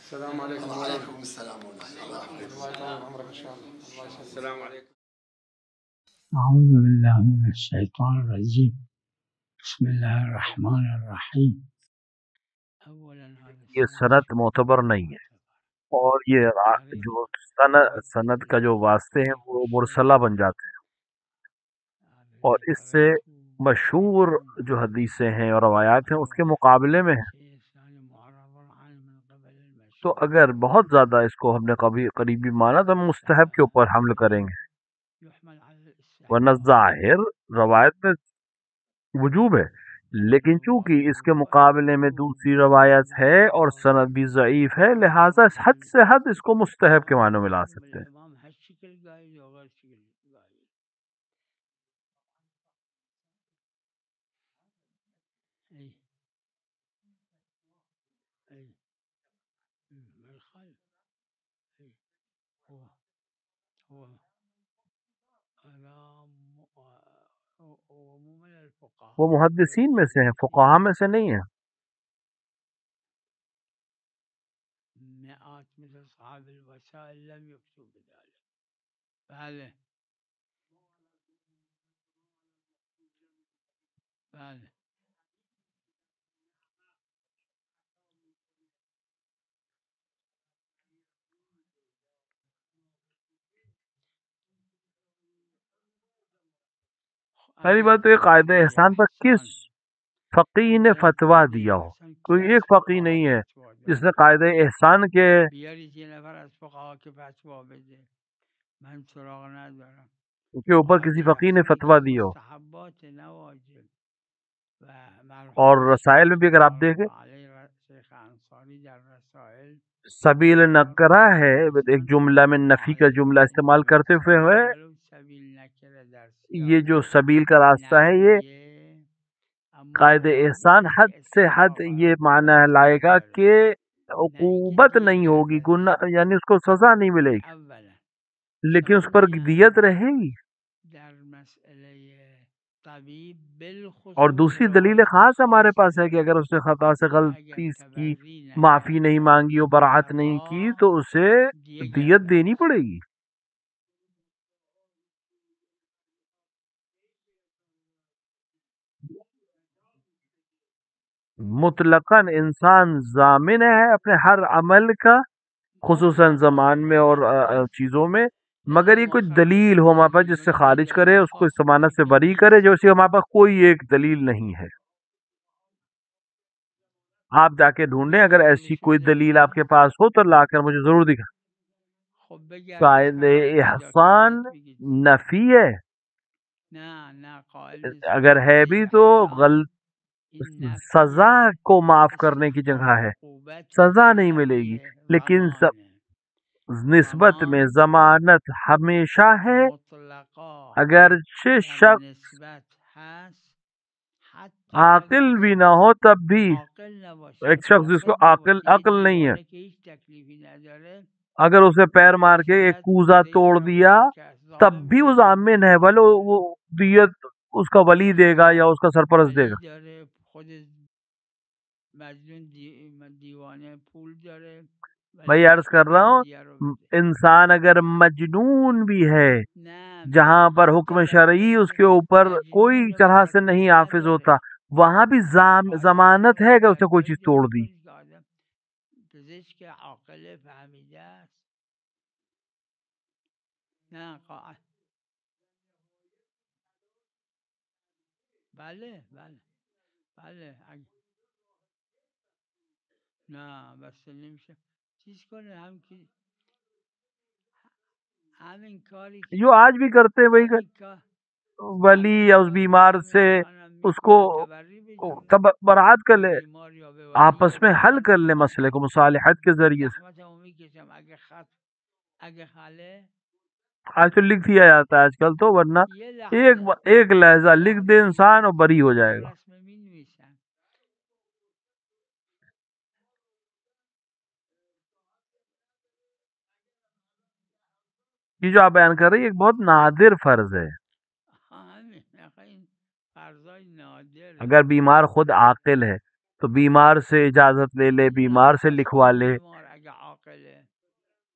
السلام علیکم وعلیکم السلام ورحمۃ اللہ اللہ يطول عمرك ان شاء الله. الله يسلمك. السلام علیکم. أعوذ بالله من الشيطان الرجيم. بسم الله الرحمن الرحيم. یہ سند معتبر نہیں ہے، اور یہ جو سند کا جو واسطے ہیں وہ مرسلہ بن جاتے ہیں، اور اس سے مشہور جو حدیثیں ہیں اور روایات ہیں اس کے مقابلے میں ہیں. تو اگر بہت زیادہ اس کو ہم نے کبھی قریبی مانا تو ہم مستحب کے اوپر حمل کریں گے، ورنہ ظاہر روایت میں وجوب ہے، لیکن چونکہ اس کے مقابلے میں دوسری روایت ہے اور سند بھی ضعیف ہے، لہٰذا حد سے حد اس کو مستحب کے معنوں میں لا سکتے ہیں. وہ محدثین میں سے ہیں، فقہا میں سے نہیں ہیں. پہلی بات تو یہ قاعدہ احسان پر کس فقیہ نے فتویٰ دیا ہو؟ کوئی ایک فقیہ نہیں ہے جس نے قاعدہ احسان کے اوپر کسی فقیہ نے فتویٰ دیا ہو. اور رسائل میں بھی اگر آپ دیکھیں سبیل نکرہ ہے، ایک جملہ میں نفی کا جملہ استعمال کرتے ہوئے یہ جو سبیل کا راستہ ہے، یہ قائد احسان حد سے حد یہ معنی لائے گا کہ عقوبت نہیں ہوگی، گناہ یعنی اس کو سزا نہیں ملے گی، لیکن اس پر دیت رہے گی. اور دوسری دلیل خاص ہمارے پاس ہے کہ اگر اس نے خطا سے غلطی کی معافی نہیں مانگی اور براعت نہیں کی تو اسے دیت دینی پڑے گی. مطلقاً انسان ضامن ہے اپنے ہر عمل کا، خصوصاً زمان میں اور چیزوں میں، مگر یہ کوئی دلیل ہو ہمارے پاس جس سے خارج کرے، اس کو اس ضمانت سے بری کرے، جو اسی ہمارے پاس کوئی ایک دلیل نہیں ہے. آپ جا کے ڈھونڈیں، اگر ایسی کوئی دلیل آپ کے پاس ہو تو لا کر مجھے ضرور دکھا. قائد احسان نفی ہے، اگر ہے بھی تو سزا کو معاف کرنے کی جگہ ہے، سزا نہیں ملے گی، لیکن نسبت میں ضمانت ہمیشہ ہے. اگرچہ شخص عاقل بھی نہ ہو تب بھی، ایک شخص جس کو عقل نہیں ہے، اگر اسے پیر مار کے ایک کوزہ توڑ دیا تب بھی وہ ضامن ہے، بھلے وہ دیت اس کا ولی دے گا یا اس کا سرپرست دے گا. میں عرض کر رہا ہوں انسان اگر مجنون بھی ہے، جہاں پر حکم شرعی اس کے اوپر کوئی طرح سے نہیں حافظ ہوتا، وہاں بھی ضمانت ہے کہ اس نے کوئی چیز توڑ دی. جو آج بھی کرتے ہیں وہی ولی یا اس بیمار سے اس کو برات کر لے، آپس میں حل کر لے مسئلے کو مصالحت کے ذریعے سے. آج تو لکھ دیا جاتا ہے آج کل تو، ورنہ ایک لہجہ لکھ دے انسان اور بری ہو جائے گا. یہ جو آپ بیان کر رہے ہیں ایک بہت نادر فرض ہے. اگر بیمار خود عاقل ہے تو بیمار سے اجازت لے لے، بیمار سے لکھوا لے،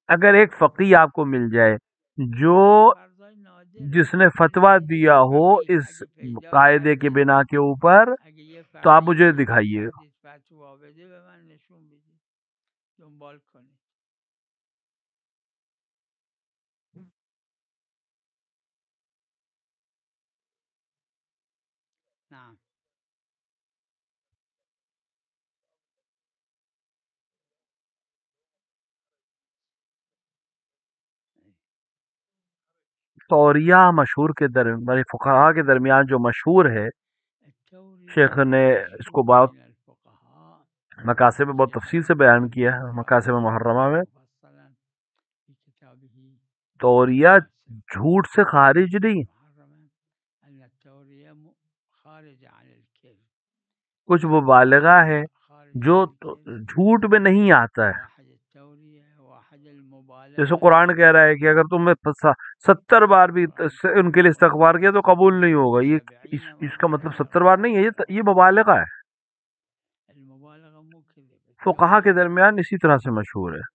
اگر ایک فقی آپ کو مل جائے جو جس نے فتویٰ دیا ہو اس قاعدے کے بنا کے اوپر، تو آپ مجھے دکھائیے گا. توریہ مشہور کے درمیان، فقہا کے درمیان جو مشہور ہے، شیخ نے اس کو بہت مقاصد میں بہت تفصیل سے بیان کیا ہے، مقاصد محرمہ میں. توریہ جھوٹ سے خارج نہیں، کچھ مبالغہ ہے جو جھوٹ میں نہیں آتا ہے. جیسے قرآن کہہ رہا ہے کہ اگر تم نے 70 بار بھی ان کے لیے استغفار کیا تو قبول نہیں ہوگا. یہ اس کا مطلب 70 بار نہیں ہے، یہ مبالغہ ہے. فقہا کے درمیان اسی طرح سے مشہور ہے.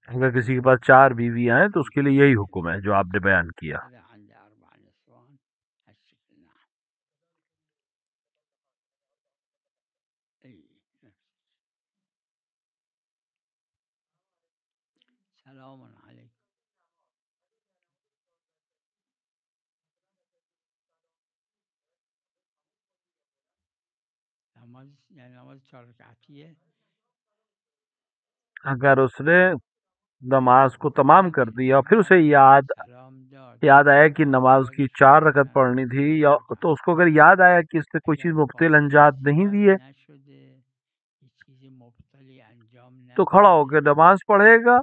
اگر کسی کے پاس 4 بیویاں ہیں تو اس کے لیے یہی حکم ہے جو آپ نے بیان کیا. اگر اس نے نماز کو تمام کر دیا پھر اسے یاد آیا کہ نماز کی 4 رکعت پڑھنی تھی، یا تو اس کو اگر یاد آیا کہ اس نے کوئی چیز مبطل انجام نہیں دی ہے تو کھڑا ہو کے نماز پڑھے گا،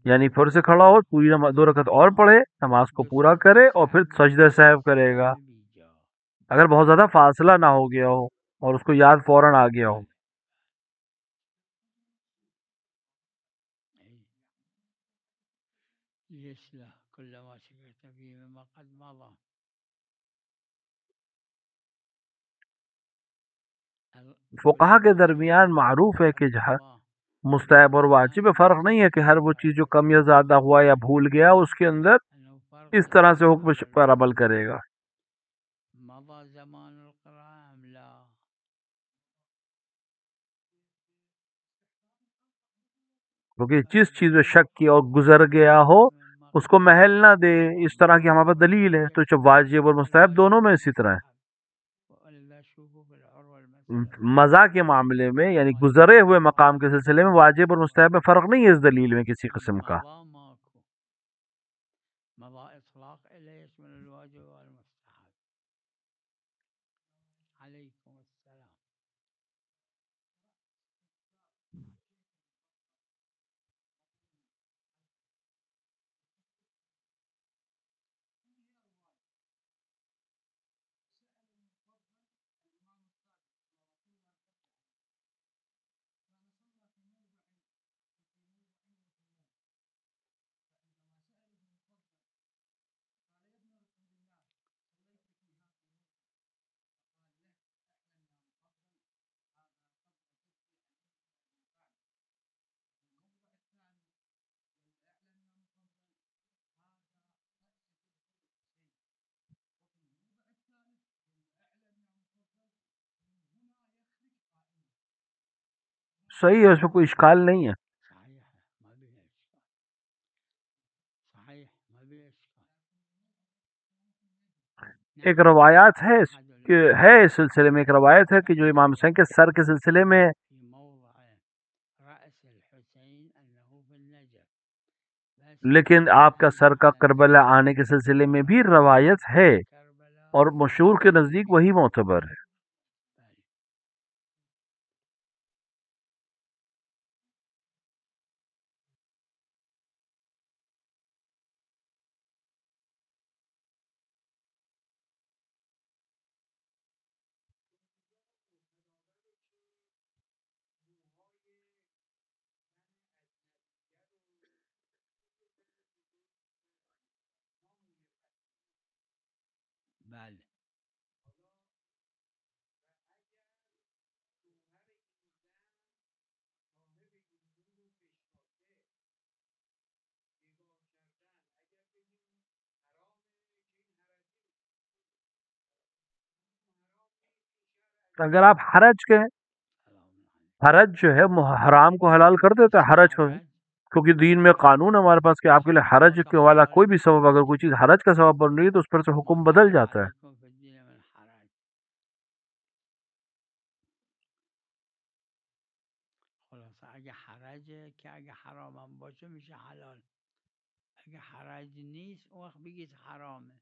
یعنی پھر سے کھڑا ہو، پوری 2 رکعت اور پڑھے، نماز کو پورا کرے اور پھر سجدہ سہو کرے گا. اگر بہت زیادہ فاصلہ نہ ہو گیا ہو اور اس کو یاد فوراً آ گیا ہو. فقہا کے درمیان معروف ہے کہ جہاں مستحب اور واجب میں فرق نہیں ہے کہ ہر وہ چیز جو کم یا زیادہ ہوا یا بھول گیا اس کے اندر اس طرح سے حکم پر عمل کرے گا. کیونکہ جس چیز میں شک کیا اور گزر گیا ہو اس کو محل نہ دے، اس طرح کی ہمارے پاس دلیل ہے. تو جب واجب اور مستحب دونوں میں اسی طرح ہے. مزہ کے معاملے میں یعنی گزرے ہوئے مقام کے سلسلے میں واجب اور مستحب میں فرق نہیں ہے اس دلیل میں کسی قسم کا. صحیح ہے، اس میں کوئی اشکال نہیں ہے. ایک روایات ہے اس سلسلے میں، ایک روایت ہے کہ جو امام حسین کے سر کے سلسلے میں، لیکن آپ کا سر کا کربلا آنے کے سلسلے میں بھی روایت ہے اور مشہور کے نزدیک وہی معتبر ہے. اگر آپ حرج کے حرج جو ہے حرام کو حلال کر دیتا ہے، حرج کو، کیونکہ دین میں قانون ہے ہمارے پاس کہ آپ کے لیے حرج کے والا کوئی بھی سبب، اگر کوئی چیز حرج کا سبب بن رہی ہے تو اس پر سے حکم بدل جاتا ہے۔ خلاصه اگه حرجه که اگه حرام هم باشه میشه حلال، اگه حرج نیست اون وقت بگید حرامه.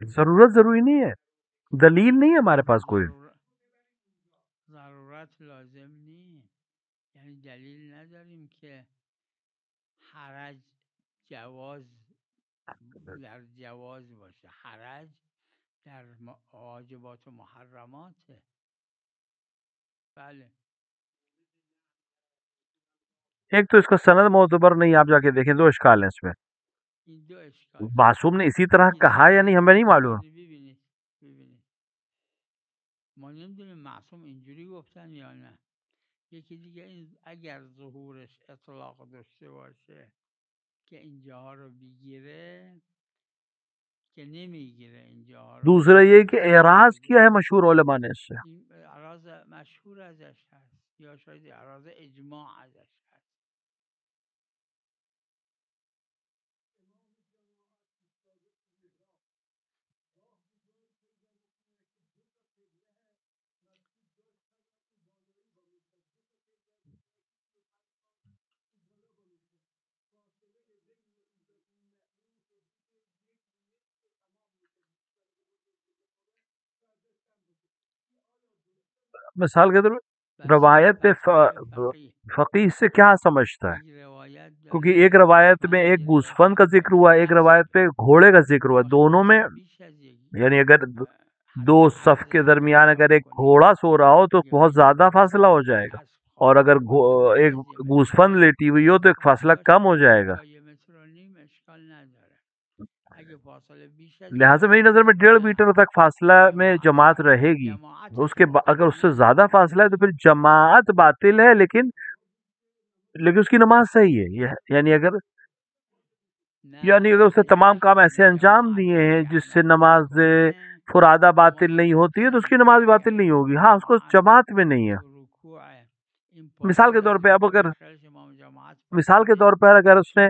ضرورت ضروری نہیں ہے، دلیل نہیں ہے ہمارے پاس کوئی۔ ضرورت لازم نیست، یعنی دلیل نداریم که حرج جواز در جواز باشه، حرج در واجبات و محرماته. بله ایک تو اس کا سند معتبر نہیں، آپ جا کے دیکھیں، دو اشکال ہیں اس میں۔ این دو اشکال. معصوم نے اسی طرح کہا یا نہیں ہمیں نہیں معلوم۔ ببینید ما نمیدونیم معصوم اینجوری گفتن یا نه. یکی دیگه این اگر ظهورش اطلاق داشته باشه که اینجاها رو بگیره که نمیگیره اینجاها رو. دوسرا یہ کہ اعراض کیا ہے مشہور علماء نے اس سے، این اعراض مشهور ازش هست یا شاید اعراض اجماع ازش هست. مثال کے طور پہ روایت پہ فقیہ سے کیا سمجھتا ہے، کیونکہ ایک روایت میں ایک گوسفند کا ذکر ہوا، ایک روایت پہ گھوڑے کا ذکر ہوا، دونوں میں یعنی اگر دو صف کے درمیان اگر ایک گھوڑا سو رہا ہو تو بہت زیادہ فاصلہ ہو جائے گا، اور اگر ایک گوسفند لیٹی ہوئی ہو تو ایک فاصلہ کم ہو جائے گا۔ لہٰذا میری نظر میں 1.5 میٹر تک فاصلہ میں جماعت رہے گی، اس کے اگر اس سے زیادہ فاصلہ ہے تو پھر جماعت باطل ہے، لیکن اس کی نماز صحیح ہے۔ یعنی اگر اس نے تمام کام ایسے انجام دیے ہیں جس سے نماز فرادہ باطل نہیں ہوتی ہے تو اس کی نماز باطل نہیں ہوگی، ہاں اس کو جماعت میں نہیں ہے۔ مثال کے طور پر اگر اس نے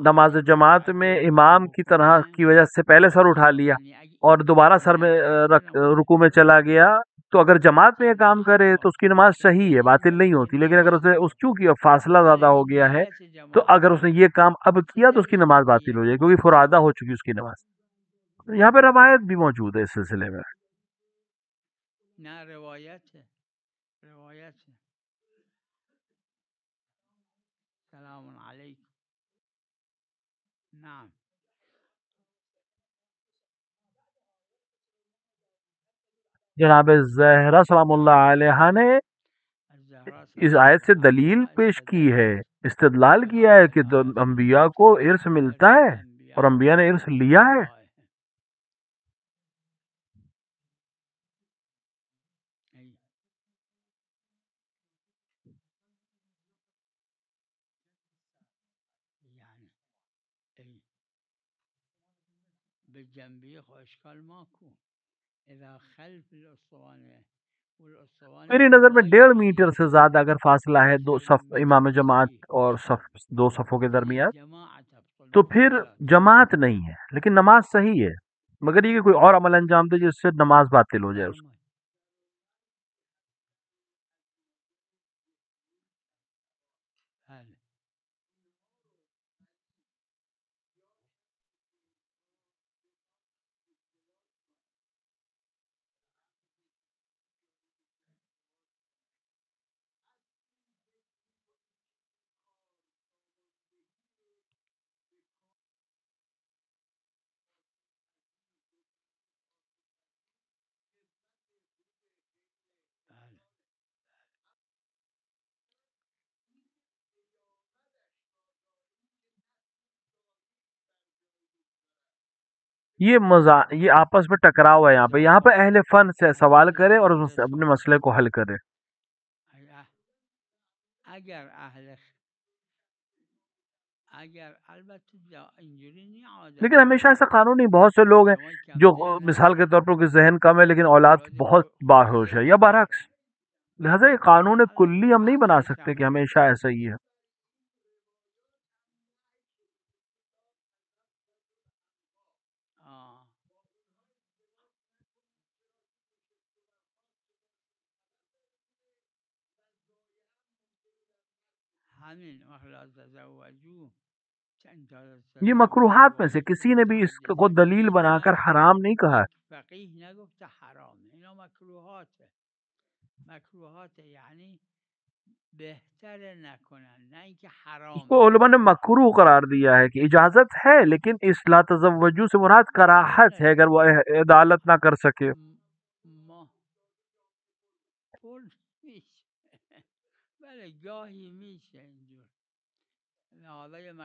نماز جماعت میں امام کی طرح کی وجہ سے پہلے سر اٹھا لیا اور دوبارہ سر میں رکوع میں چلا گیا، تو اگر جماعت میں یہ کام کرے تو اس کی نماز صحیح ہے، باطل نہیں ہوتی، لیکن اگر چونکہ فاصلہ زیادہ ہو گیا ہے تو اگر اس نے یہ کام اب کیا تو اس کی نماز باطل ہو جائے گی، کیونکہ فرادہ ہو چکی اس کی نماز۔ یہاں پہ روایت بھی موجود ہے اس سلسلے میں۔ روایت ہے سلام علیکم. نعم جناب زہرا سلام اللہ علیہ نے اس آیت سے دلیل پیش کی ہے، استدلال کیا ہے کہ انبیاء کو ارث ملتا ہے اور انبیاء نے ارث لیا ہے۔ میری نظر میں 1.5 میٹر سے زیادہ اگر فاصلہ ہے دو صف امام جماعت اور دو صفوں کے درمیان تو پھر جماعت نہیں ہے، لیکن نماز صحیح ہے، مگر یہ کہ کوئی اور عمل انجام دے جس سے نماز باطل ہو جائے اس کو۔ یہ آپس میں ٹکراؤ ہے، یہاں پہ اہل فن سے سوال کرے اور اپنے مسئلے کو حل کرے۔ لیکن ہمیشہ ایسا قانون نہیں، بہت سے لوگ ہیں جو مثال کے طور پر کوئی ذہن کم ہے لیکن اولاد بہت باہوش ہے، یا برعکس. لہٰذا یہ قانون کلی ہم نہیں بنا سکتے کہ ہمیشہ ایسا ہی ہے. یہ مکروہات میں سے کسی نے بھی اس کو دلیل بنا کر حرام نہیں کہا. اس کو علماء نے مکروہ قرار دیا ہے کہ اجازت ہے، لیکن اس لا تزوجو سے مراد کراہت ہے اگر وہ عدالت نہ کر سکے.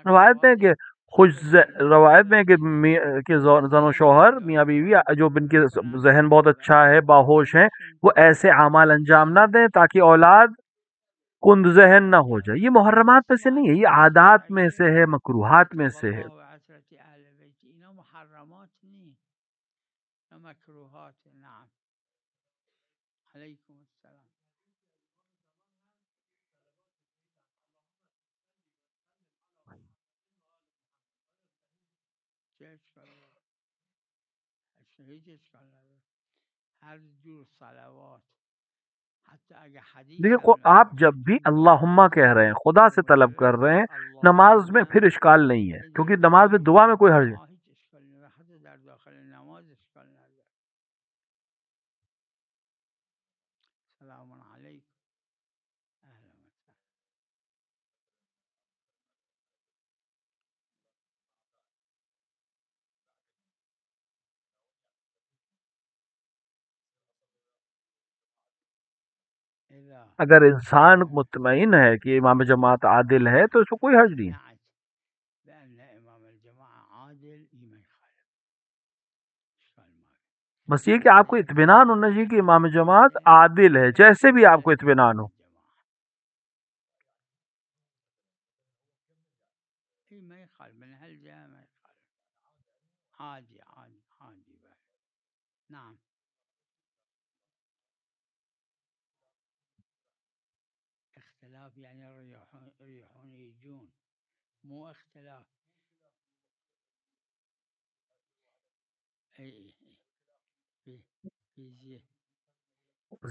روایت میں کہ روایت میں کہ زن و شوہر میاں بیوی جو ان کے ذہن بہت اچھا ہے، باہوش ہیں، وہ ایسے اعمال انجام نہ دیں تاکہ اولاد کند ذہن نہ ہو جائے. یہ محرمات میں سے نہیں ہے، یہ عادات میں سے ہے، مکروہات میں سے ہے. دیکھیں آپ جب بھی اللہم کہہ رہے ہیں، خدا سے طلب کر رہے ہیں، نماز میں پھر اشکال نہیں ہے، کیونکہ نماز میں دعا میں کوئی حرج نہیں. اگر انسان مطمئن ہے کہ امام جماعت عادل ہے تو اس کو کوئی حرج نہیں ہے. بس یہ کہ آپ کو اطمینان ہونا چاہیے کہ امام جماعت عادل ہے، جیسے بھی آپ کو اطمینان ہو.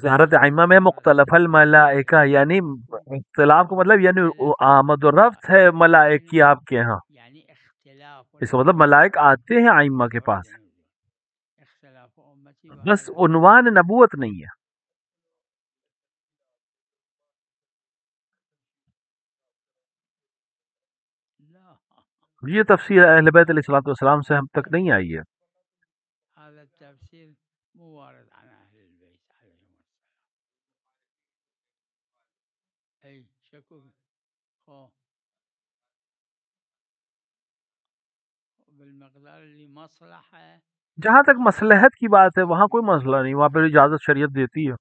زیارت ائمہ میں مختلف الملائکہ، یعنی اختلاف کو مطلب یعنی آمد و رفت ہے ملائک کی آپ کے ہاں. اس کا مطلب ملائک آتے ہیں ائمہ کے پاس، بس عنوان نبوت نہیں ہے. یہ تفسیر اہل بیت علیہ الصلوۃ والسلام سے ہم تک نہیں آئی ہے. جہاں تک مصلحت کی بات ہے وہاں کوئی مسئلہ نہیں، وہاں پہ اجازت شریعت دیتی ہے.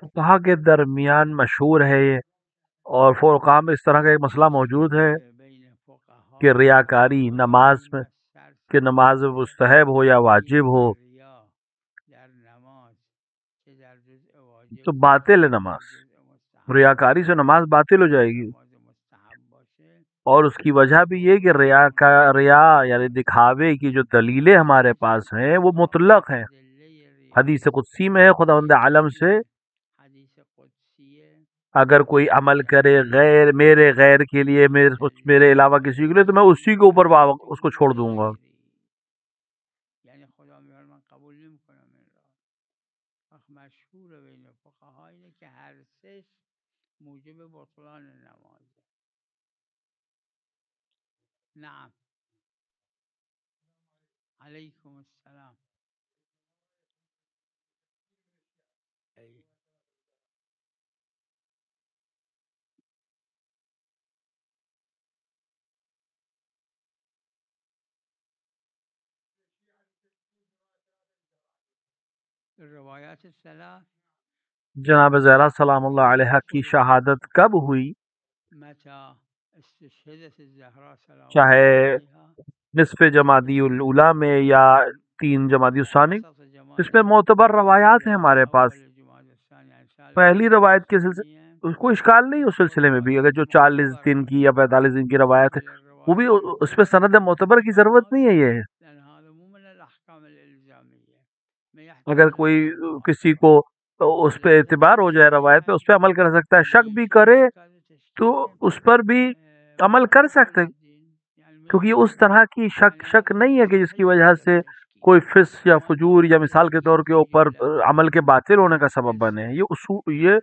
فقہا کے درمیان مشہور ہے یہ، اور فقہا میں اس طرح کا ایک مسئلہ موجود ہے کہ ریاکاری نماز میں، کہ نماز مستحب ہو یا واجب ہو تو باطل ہے نماز. ریاکاری سے نماز باطل ہو جائے گی. اور اس کی وجہ بھی یہ کہ ریا یعنی دکھاوے کی جو دلیلیں ہمارے پاس ہیں وہ مطلق ہیں، حدیث قدسی میں ہے خداوند عالم سے حدیث قدسی ہے اگر کوئی عمل کرے غیر میرے غیر کے لیے میرے علاوہ کسی کے لیے تو میں اسی کے اوپر اس کو چھوڑ دوں گا. یعنی خدا میفرمان قبول نمیکنم این را. مشهور بین فقها اینه که هر سه موجب بطلان نماز. نعم علیکم السلام. ای روایات ثلاث جناب زہرا سلام اللہ علیہ کی شہادت کب ہوئی؟ متى استشهدت الزهراء سلام چاہے الله عليها نصف جمادی الاولیٰ میں یا 3 جمادی الثانی. وسط جمادی اس میں معتبر روایات ہیں ہمارے پاس. اول جمادی الثانی یعنی سال پہلی روایت کے سلسلے ثانیہ اس کو اشکال نہیں اس سلسلے میں بھی. اگر جو 40 دن کی یا 45 دن کی روایت ہے وہ بھی اس پہ سند معتبر کی ضرورت نہیں ہے. یہ لأن هذا مو من الأحكام الإلزامية ما اگر يحتاج کوئی إلى کسی کو اس پہ اعتبار ہو جائے روایت پہ اس پہ عمل کر سکتا ہے. شک بھی کرے تو اس پر بھی عمل کر سکتے ہیں کیونکہ یہ اس طرح کی شک نہیں ہے کہ جس کی وجہ سے کوئی فسق یا فجور یا مثال کے طور کے اوپر عمل کے باطل ہونے کا سبب بنے. یہ اصول یہ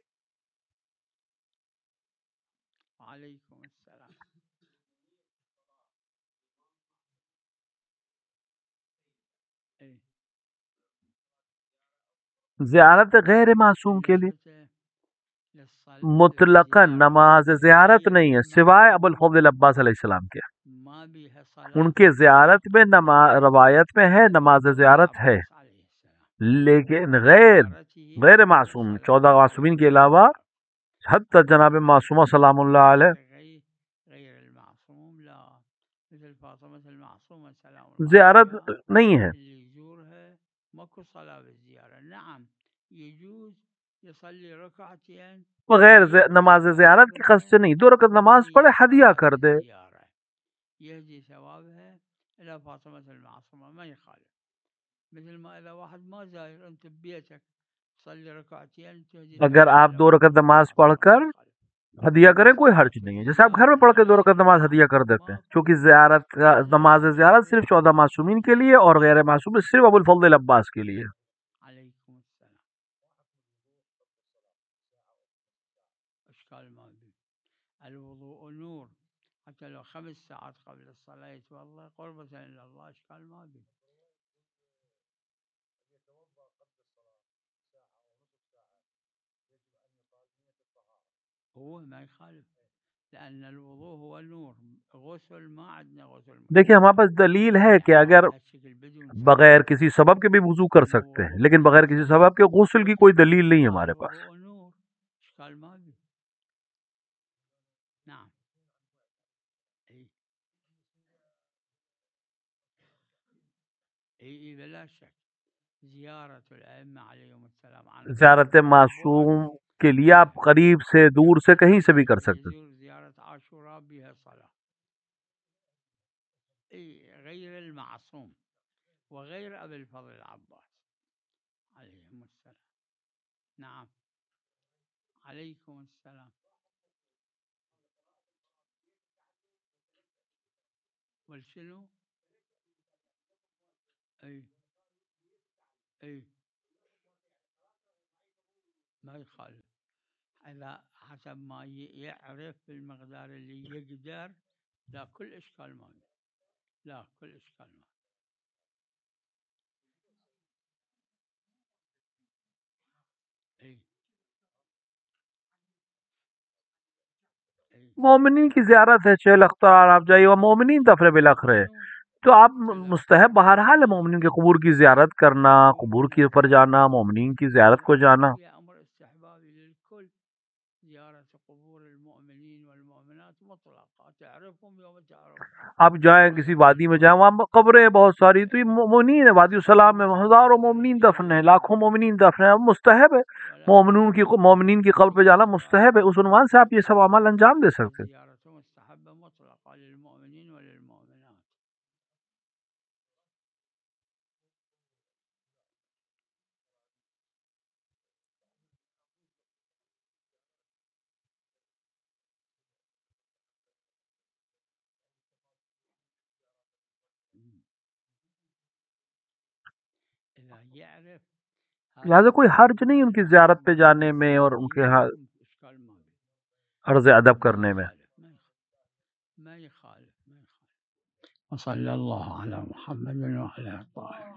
علیکم السلام. زیارت غیر معصوم کے لیے مطلقاً نماز زیارت نہیں ہے سوائے ابو الفضل عباس علیہ السلام کے. ان کے زیارت میں روایت میں ہے نماز زیارت ہے لیکن غیر معصوم 14 معصومین کے علاوہ حتی جناب معصومہ سلام اللہ علیہ زیارت نہیں ہے. بغیر نماز زیارت کی قصد سے نہیں 2 رکعت نماز پڑھے ہدیہ کر دے. يهدي ثوابها إلى فاطمة المعصومة ما يخالف. مثل ما إذا واحد ما زاير أنت ببيتك صلي ركعتين تهدي اگر آپ 2 رکعت نماز پڑھ کر ہدیہ کریں کوئی حرج نہیں ہے. جیسے آپ گھر میں پڑھ کے 2 رکعت نماز ہدیہ کر دیتے ہیں کیونکہ نماز زیارت صرف 14 معصومین کے لیے اور غیر معصوم صرف ابو الفضل عباس کے لیے. عليكم السلام. اشكال ما بي. الوضوء نور حتى لو 5 ساعات قبل الصلاة يتوضأ قربة إلى الله اشكال ما بي. هو ما يخالف لأن الوضوء هو نور. غسل ما عندنا غسل. دیکھیں ہمارے پاس دلیل ہے کہ اگر بغیر کسی سبب کے بھی وضو کر سکتے ہیں لیکن بغیر کسی سبب کے غسل کی کوئی دلیل نہیں ہے ہمارے پاس. نعم. اي بلا شك زيارة الأئمة عليهم السلام زیارت معصوم کے لیے آپ قریب سے دور سے کہیں سے بھی کر سکتے ہیں. زيارة عاشوراء بها صلاة. غير المعصوم وغير أبي الفضل العباس عليهم السلام. نعم عليكم السلام. والشنو اي ما يخالف إذا حسب ما يعرف بالمقدار اللي يقدر. لا كل إشكال ما لا كل إشكال ما. مومنین کی زیارت ہے 6 اختار آپ جائیے اور مومنین دفن بالآخر ہے تو آپ مستحب بہرحال ہے مومنین کے قبور کی زیارت کرنا قبور کی پر جانا مومنین کی زیارت کو جانا. آپ جائیں کسی وادی میں جائیں وہاں قبریں بہت ساری تو یہ مومنین ہے. وادی السلام میں ہزاروں مومنین دفن ہیں لاکھوں مومنین دفن ہیں. مستحب ہے مومنین کی قبر پہ جانا مستحب ہے. اس عنوان سے آپ یہ سب عمل انجام دے سکتے ہیں. لہٰذا کوئی حرج نہیں ان کی زیارت پہ جانے میں اور ان کے ہاں عرض ادب کرنے میں. وصلی اللہ علی محمد وعلی آلہ